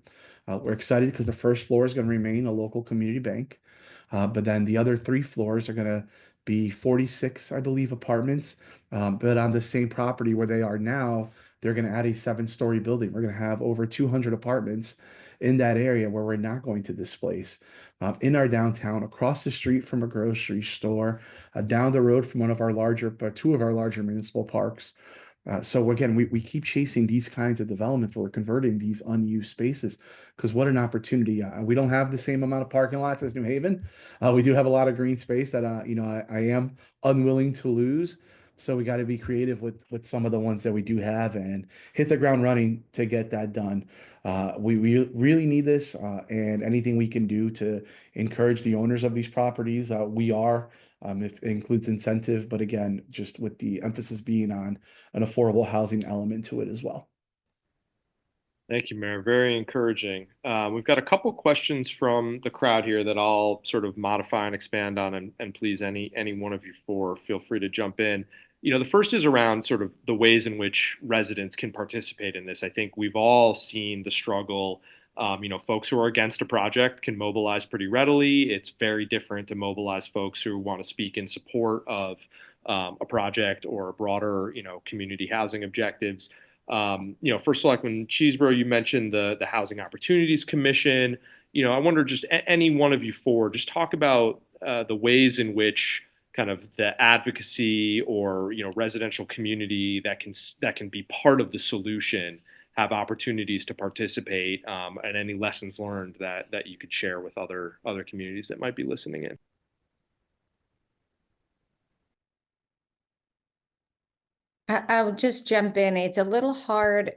We're excited because the first floor is going to remain a local community bank, but then the other 3 floors are going to be 46, I believe, apartments. But on the same property where they are now, they're going to add a 7-story building. We're going to have over 200 apartments in that area where we're not going to displace. In our downtown, across the street from a grocery store, down the road from two of our larger municipal parks. So again, we keep chasing these kinds of developments where we're converting these unused spaces, because what an opportunity. We don't have the same amount of parking lots as New Haven. We do have a lot of green space that I am unwilling to lose. So we got to be creative with some of the ones that we do have and hit the ground running to get that done. We really need this, and anything we can do to encourage the owners of these properties, we are. If it includes incentive, but again, just with the emphasis being on an affordable housing element to it as well. Thank you, Mayor. Very encouraging. We've got a couple questions from the crowd here that I'll sort of modify and expand on, and please, any one of you four, feel free to jump in. The first is around sort of the ways in which residents can participate in this. I think we've all seen the struggle. Folks who are against a project can mobilize pretty readily. It's very different to mobilize folks who want to speak in support of a project or a broader, community housing objectives. First Selectman Cheeseborough, you mentioned the Housing Opportunities Commission. I wonder, just any one of you four, just talk about the ways in which kind of the advocacy or residential community that can be part of the solution have opportunities to participate, and any lessons learned that you could share with other communities that might be listening in. I'll just jump in. It's a little hard.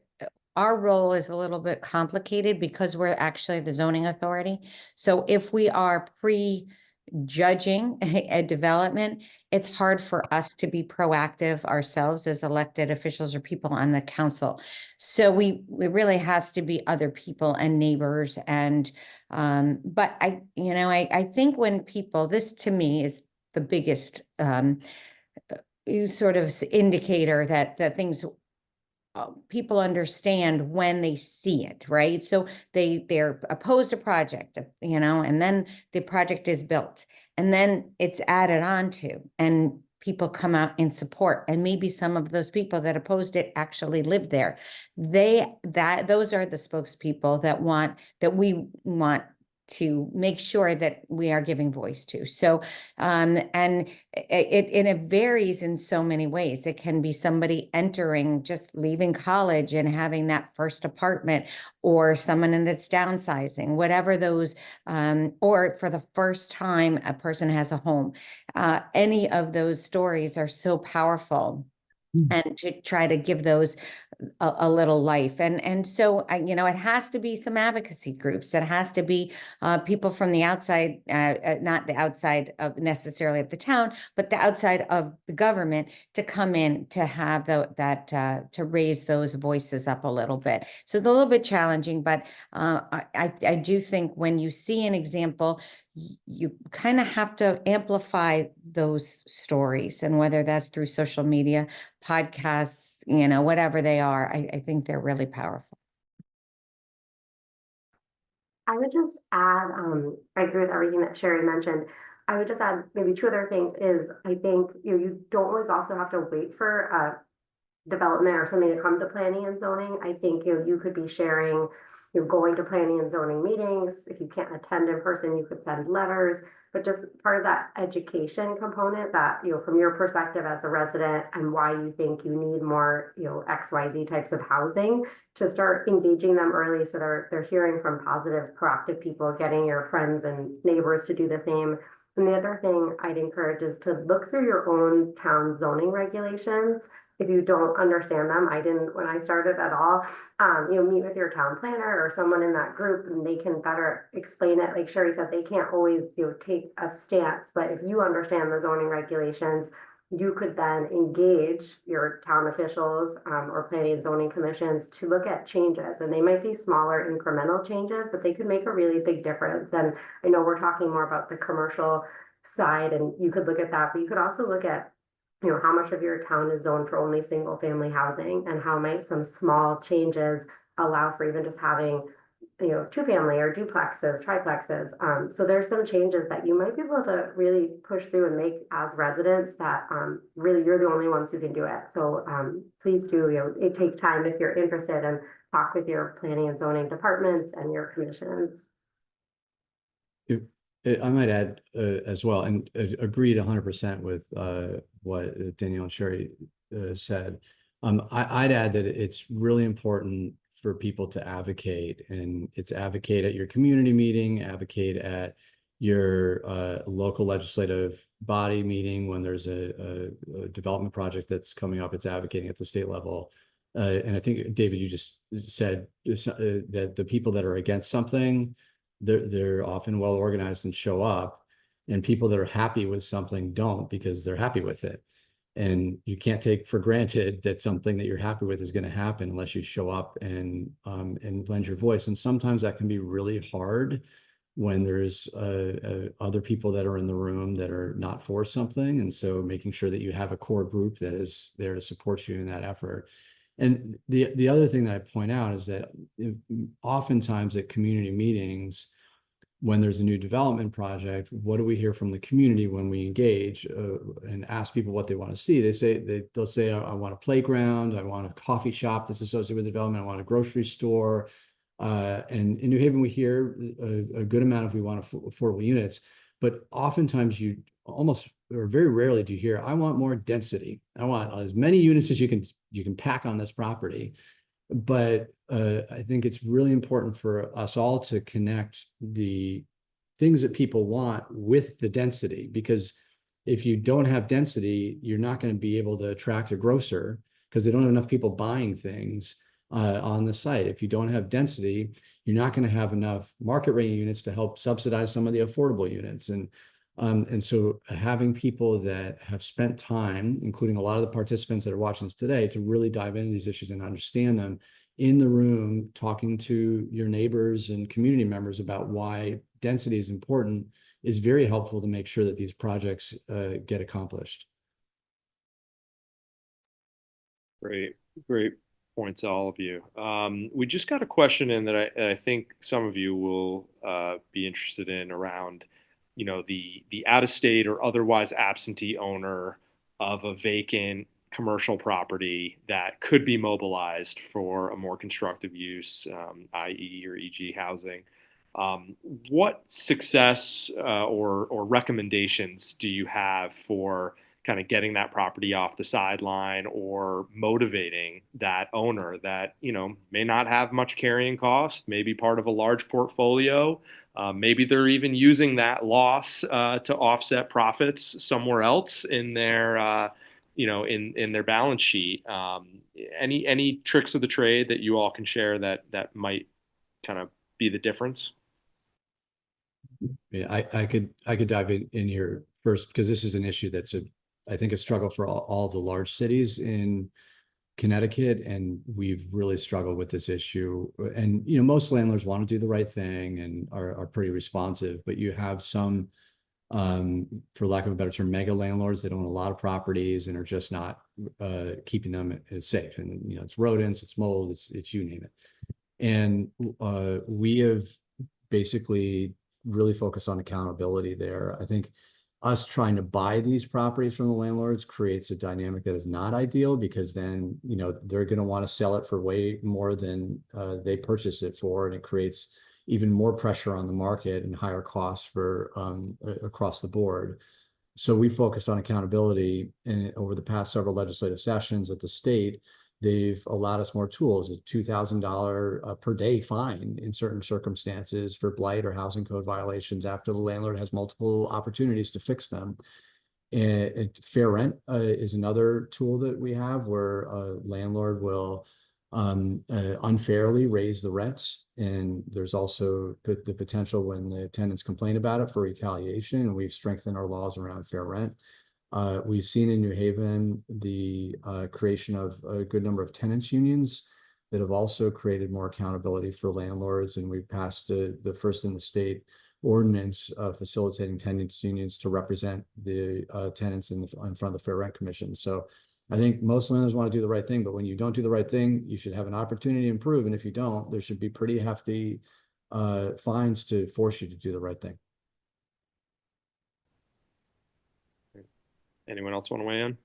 Our role is a little bit complicated because we're actually the zoning authority. So if we are prejudging a development, it's hard for us to be proactive ourselves as elected officials or people on the council. So it really has to be other people and neighbors. And but I think when people, this to me is the biggest sort of indicator that things people understand when they see it, right? So they're opposed to project, and then the project is built, and then it's added on to, and people come out in support, and maybe some of those people that opposed it actually live there. Those are the spokespeople that we want to make sure that we are giving voice to. So, and it varies in so many ways. It can be somebody just leaving college and having that first apartment, or someone that's downsizing, whatever those, or for the first time a person has a home. Any of those stories are so powerful. And to try to give those a little life. And so, it has to be some advocacy groups. It has to be people from the outside, not the outside of necessarily of the town, but the outside of the government, to come in to have to raise those voices up a little bit. So it's a little bit challenging, but I do think when you see an example, you kind of have to amplify those stories, and whether that's through social media, podcasts, whatever they are, I think they're really powerful. I would just add, I agree with everything that Sherry mentioned. I would just add maybe 2 other things is I think, you don't always also have to wait for development or something to come to planning and zoning. I think, you could be sharing, going to planning and zoning meetings. If you can't attend in person, you could send letters, but just part of that education component that, from your perspective as a resident and why you think you need more, XYZ types of housing, to start engaging them early. So they're hearing from positive, proactive people, getting your friends and neighbors to do the same. And the other thing I'd encourage is to look through your own town zoning regulations. If you don't understand them, I didn't when I started at all. Meet with your town planner or someone in that group, and they can better explain it. Like Sherry said, they can't always, take a stance, but if you understand the zoning regulations, you could then engage your town officials or planning and zoning commissions to look at changes. And they might be smaller incremental changes, but they could make a really big difference. And I know we're talking more about the commercial side, and you could look at that, but you could also look at, how much of your town is zoned for only single family housing, and how might some small changes allow for even just having, two family or duplexes, triplexes. So there's some changes that you might be able to really push through and make as residents that really you're the only ones who can do it. So please do, it take time if you're interested, and talk with your planning and zoning departments and your commissions. I might add as well, and agreed 100% with what Danielle and Sherry said. I'd add that it's really important for people to advocate, and it's advocate at your community meeting, advocate at your local legislative body meeting when there's a development project that's coming up. It's advocating at the state level. And I think, David, you just said that the people that are against something, they're often well organized and show up, and people that are happy with something don't, because they're happy with it. And you can't take for granted that something that you're happy with is going to happen unless you show up and lend your voice. And sometimes that can be really hard when there's other people that are in the room that are not for something. And so making sure that you have a core group that is there to support you in that effort. And the other thing that I point out is that oftentimes at community meetings, when there's a new development project, what do we hear from the community when we engage and ask people what they want to see? They'll say, I want a playground, I want a coffee shop that's associated with development, I want a grocery store. And in New Haven, we hear a good amount of we want affordable units, but oftentimes you almost, or very rarely do you hear, I want more density. I want as many units as you can pack on this property. But I think it's really important for us all to connect the things that people want with the density, because if you don't have density, you're not going to be able to attract a grocer because they don't have enough people buying things on the site. If you don't have density, you're not going to have enough market rate units to help subsidize some of the affordable units. And so having people that have spent time, including a lot of the participants that are watching us today, to really dive into these issues and understand them in the room, talking to your neighbors and community members about why density is important, is very helpful to make sure that these projects get accomplished. Great points, all of you. We just got a question in that I think some of you will be interested in around, the out-of-state or otherwise absentee owner of a vacant commercial property that could be mobilized for a more constructive use, i.e. or e.g. housing. What success or recommendations do you have for kind of getting that property off the sideline, or motivating that owner that, may not have much carrying cost, maybe part of a large portfolio? Maybe they're even using that loss to offset profits somewhere else in their, in their balance sheet. Any tricks of the trade that you all can share that might kind of be the difference? Yeah, I could dive in here first, because this is an issue that's I think a struggle for all the large cities in Connecticut, and we've really struggled with this issue. And most landlords want to do the right thing and are pretty responsive, but you have some, for lack of a better term, mega landlords that own a lot of properties and are just not keeping them safe. And it's rodents, it's mold, it's you name it. And we have basically really focused on accountability there. I think us trying to buy these properties from the landlords creates a dynamic that is not ideal, because then they're going to want to sell it for way more than they purchased it for, and it creates even more pressure on the market and higher costs for across the board. So we focused on accountability over the past several legislative sessions at the state. they've allowed us more tools, a $2,000 per day fine in certain circumstances for blight or housing code violations after the landlord has multiple opportunities to fix them. And fair rent is another tool that we have where a landlord will unfairly raise the rents. And there's also the potential when the tenants complain about it for retaliation. And we've strengthened our laws around fair rent. We've seen in New Haven the creation of a good number of tenants unions that have also created more accountability for landlords. And we passed the first in the state ordinance facilitating tenants unions to represent the tenants in front of the Fair Rent Commission. So I think most landlords want to do the right thing, but when you don't do the right thing, you should have an opportunity to improve. And if you don't, there should be pretty hefty fines to force you to do the right thing. Anyone else want to weigh in?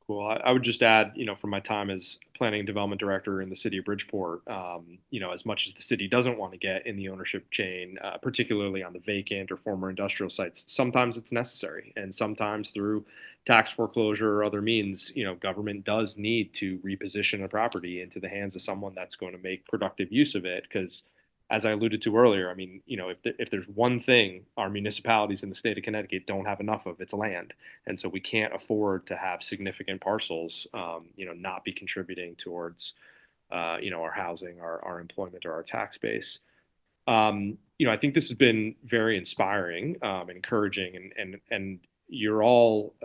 Cool. I would just add, from my time as planning and development director in the city of Bridgeport, as much as the city doesn't want to get in the ownership chain, particularly on the vacant or former industrial sites, sometimes it's necessary. And sometimes through tax foreclosure or other means, government does need to reposition a property into the hands of someone that's going to make productive use of it. Because as I alluded to earlier, I mean, if there's one thing our municipalities in the state of Connecticut don't have enough of, it's land. And so we can't afford to have significant parcels, not be contributing towards, our housing, our employment, or our tax base. I think this has been very inspiring and encouraging, and you're all,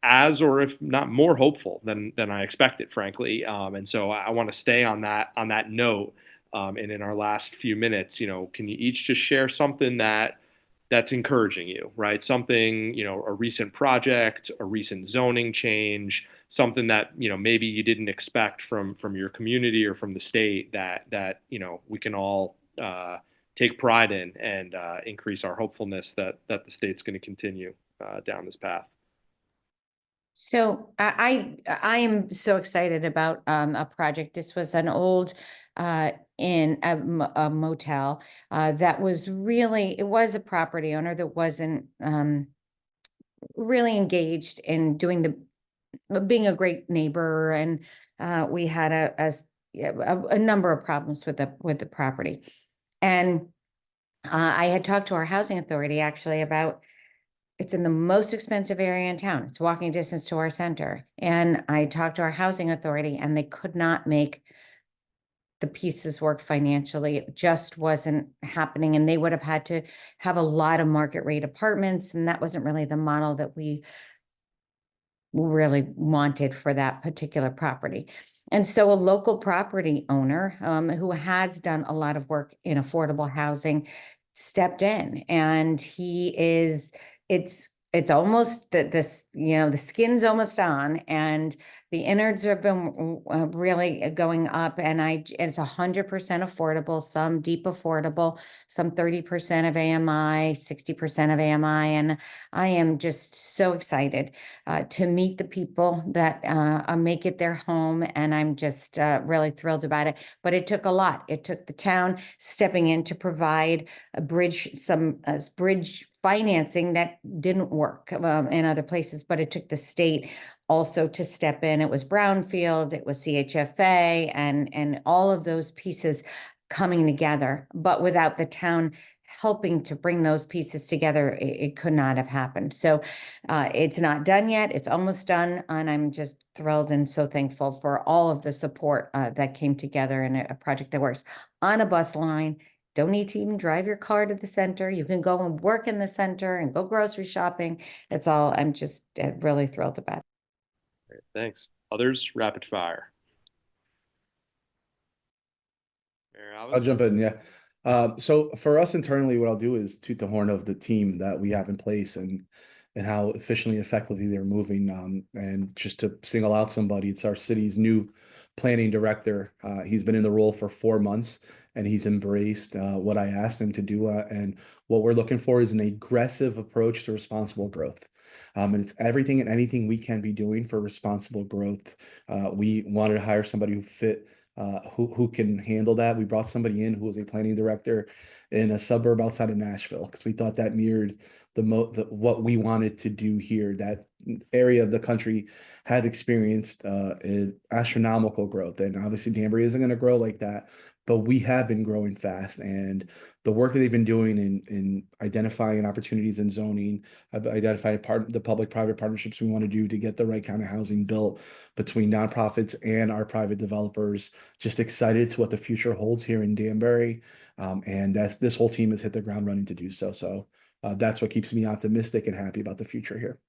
as or if not more hopeful than I expected, frankly. And so I want to stay on that note. And in our last few minutes, can you each just share something that's encouraging you, right? Something, a recent project, a recent zoning change, something that, maybe you didn't expect from your community or from the state that we can all take pride in and increase our hopefulness that the state's going to continue down this path. So I am so excited about a project. This was an old in a motel that was really, it was a property owner that wasn't really engaged in being a great neighbor, and we had a number of problems with the property. And I had talked to our housing authority actually about, it's in the most expensive area in town. It's walking distance to our center. And I talked to our housing authority and they could not make the pieces work financially. It just wasn't happening. And they would have had to have a lot of market rate apartments. And that wasn't really the model that we really wanted for that particular property. And so a local property owner who has done a lot of work in affordable housing stepped in, and it's almost this, the skin's almost on, and the innards have been really going up, and it's 100% affordable, some deep affordable, some 30% of AMI, 60% of AMI. And I am just so excited to meet the people that make it their home. And I'm just really thrilled about it. But it took a lot. It took the town stepping in to provide some bridge financing that didn't work in other places, but it took the state also to step in. It was Brownfield, it was CHFA, and all of those pieces coming together. But without the town helping to bring those pieces together, it could not have happened. So it's not done yet. It's almost done. And I'm just thrilled and so thankful for all of the support that came together in a project that works on a bus line. Don't need to even drive your car to the center. You can go and work in the center and go grocery shopping. It's all, I'm just really thrilled about it. Great, thanks. Others, rapid fire. I'll jump in, yeah. So for us internally, what I'll do is toot the horn of the team that we have in place and how efficiently and effectively they're moving. And just to single out somebody, it's our city's new planning director. He's been in the role for 4 months, and he's embraced what I asked him to do. And what we're looking for is an aggressive approach to responsible growth. And it's everything and anything we can be doing for responsible growth. We wanted to hire somebody who fit, who can handle that. We brought somebody in who was a planning director in a suburb outside of Nashville because we thought that mirrored what we wanted to do here. That area of the country had experienced an astronomical growth. And obviously Danbury isn't going to grow like that, but we have been growing fast. And the work that they've been doing in identifying opportunities in zoning, identifying the public-private partnerships we want to do to get the right kind of housing built between nonprofits and our private developers. Just excited to what the future holds here in Danbury. And this whole team has hit the ground running to do so. So that's what keeps me optimistic and happy about the future here.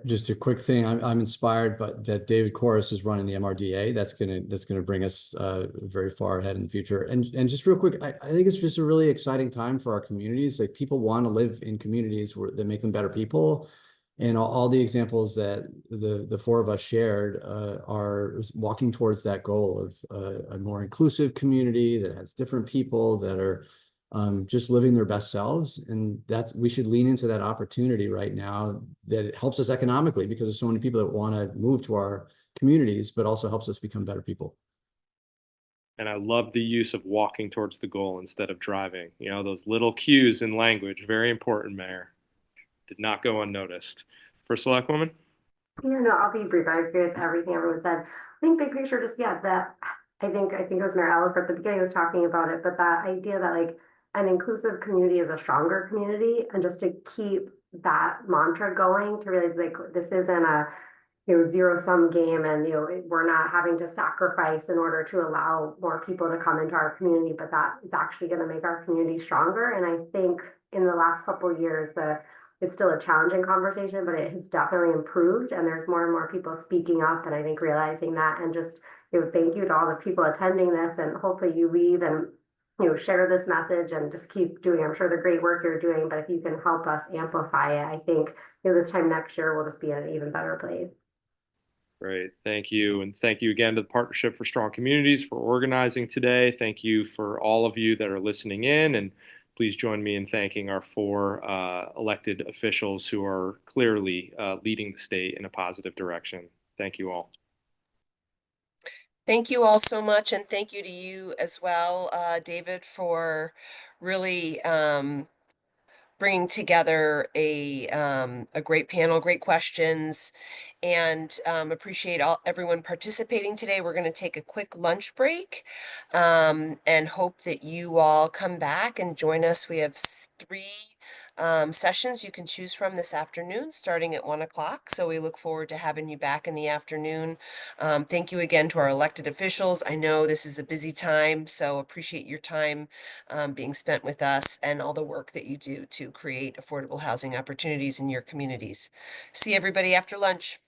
Just a quick thing, I'm inspired, but that David Corus is running the MRDA. That's gonna bring us very far ahead in the future. And just real quick, I think it's just a really exciting time for our communities. Like, people want to live in communities that make them better people. And all the examples that the four of us shared are walking towards that goal of a more inclusive community that has different people that are just living their best selves. And we should lean into that opportunity right now, that it helps us economically because there's so many people that want to move to our communities, but also helps us become better people. And I love the use of walking towards the goal instead of driving. You know, those little cues in language, very important, Mayor. Did not go unnoticed. First Selectwoman? Yeah, no, I'll be brief. I agree with everything everyone said. I think big picture, just yeah, that I think it was Mayor Alec at the beginning was talking about it, but that idea that like an inclusive community is a stronger community, and just to keep that mantra going, to realize like this isn't a zero sum game, and we're not having to sacrifice in order to allow more people to come into our community, but that is actually going to make our community stronger. And I think in the last couple of years, it's still a challenging conversation, but it has definitely improved, and there's more and more people speaking up, and I think realizing that. And just thank you to all the people attending this, and hopefully you leave and share this message and just keep doing, I'm sure, the great work you're doing, but if you can help us amplify it, I think this time next year we'll just be in an even better place. Great. Thank you. And thank you again to the Partnership for Strong Communities for organizing today. Thank you for all of you that are listening in. And please join me in thanking our four elected officials who are clearly leading the state in a positive direction. Thank you all. Thank you all so much, and thank you to you as well, David, for really bringing together a great panel, great questions, and appreciate everyone participating today. We're going to take a quick lunch break and hope that you all come back and join us. We have three sessions you can choose from this afternoon, starting at 1 o'clock. So we look forward to having you back in the afternoon. Thank you again to our elected officials. I know this is a busy time, so appreciate your time being spent with us and all the work that you do to create affordable housing opportunities in your communities. See everybody after lunch.